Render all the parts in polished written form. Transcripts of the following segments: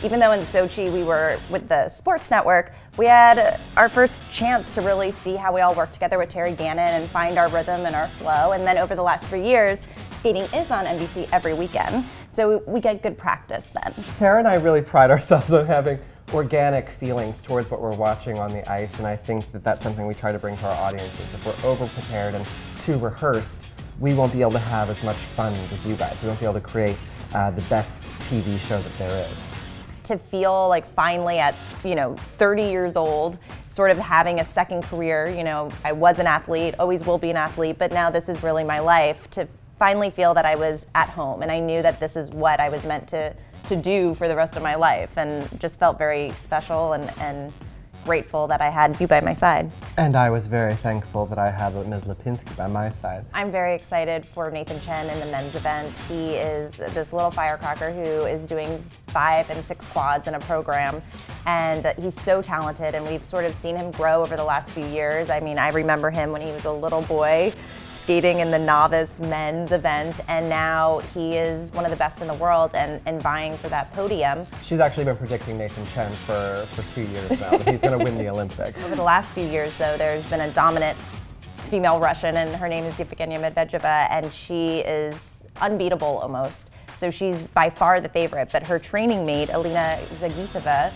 even though in Sochi we were with the sports network, we had our first chance to really see how we all work together with Terry Gannon and find our rhythm and our flow. And then over the last 3 years, skating is on NBC every weekend, so we get good practice then. Tara and I really pride ourselves on having organic feelings towards what we're watching on the ice, and I think that that's something we try to bring to our audiences. If we're over-prepared and too rehearsed, we won't be able to have as much fun with you guys. We won't be able to create the best TV show that there is. To feel like finally at 30 years old, sort of having a second career, I was an athlete, always will be an athlete, but now this is really my life, to finally feel that I was at home and I knew that this is what I was meant to do for the rest of my life, and just felt very special and grateful that I had you by my side. And I was very thankful that I had Ms. Lipinski by my side. I'm very excited for Nathan Chen in the men's event. He is this little firecracker who is doing 5 and 6 quads in a program, and he's so talented, and we've sort of seen him grow over the last few years. I mean, I remember him when he was a little boy skating in the novice men's event, and now he is one of the best in the world and vying for that podium. She's actually been predicting Nathan Chen for 2 years now that he's going to win the Olympics. Over the last few years, though, there's been a dominant female Russian, and her name is Yevgenia Medvedeva, and she is unbeatable almost. So she's by far the favorite, but her training mate, Alina Zagitova,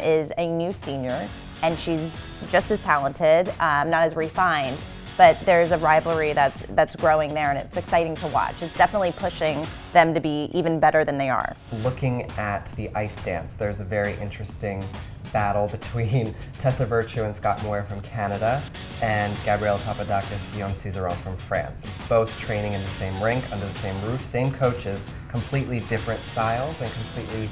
is a new senior, and she's just as talented, not as refined. But there's a rivalry that's growing there, and it's exciting to watch. It's definitely pushing them to be even better than they are. Looking at the ice dance, there's a very interesting battle between Tessa Virtue and Scott Moir from Canada and Gabrielle Papadakis, Guillaume Cizeron from France. Both training in the same rink, under the same roof, same coaches, completely different styles and completely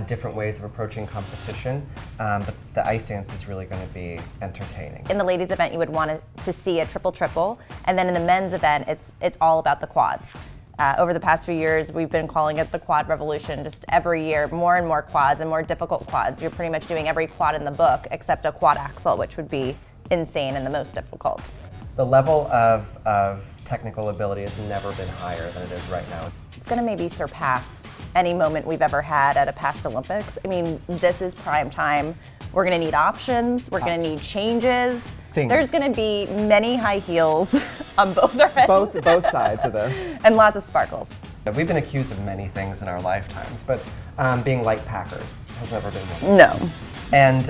different ways of approaching competition, but the ice dance is really going to be entertaining. In the ladies' event, you would want to see a triple-triple, and then in the men's event, it's all about the quads. Over the past few years, we've been calling it the quad revolution. Just every year, more and more quads and more difficult quads. You're pretty much doing every quad in the book except a quad axel, which would be insane and the most difficult. The level of technical ability has never been higher than it is right now. It's going to maybe surpass any moment we've ever had at a past Olympics. I mean, this is prime time. We're going to need options. We're going to need changes. There's going to be many high heels on both our ends. Both sides of this. And lots of sparkles. We've been accused of many things in our lifetimes, but being light packers has never been one. No. And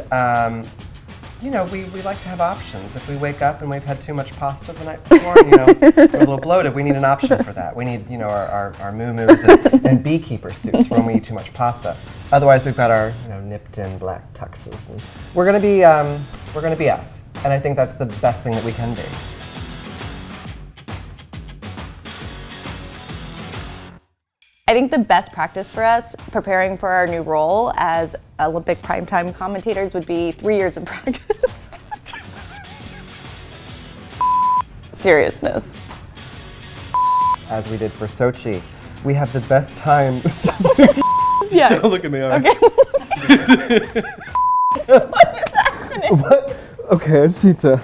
we like to have options. If we wake up and we've had too much pasta the night before, we're a little bloated, we need an option for that. We need, our moo-moos and beekeeper suits when we eat too much pasta. Otherwise, we've got our, nipped-in black tuxes. And we're gonna be us. And I think that's the best thing that we can be. I think the best practice for us preparing for our new role as Olympic primetime commentators would be 3 years of practice. Seriousness. As we did for Sochi, we have the best time. Yeah. Don't look at me. Okay. What is happening? What? Okay, I just need to.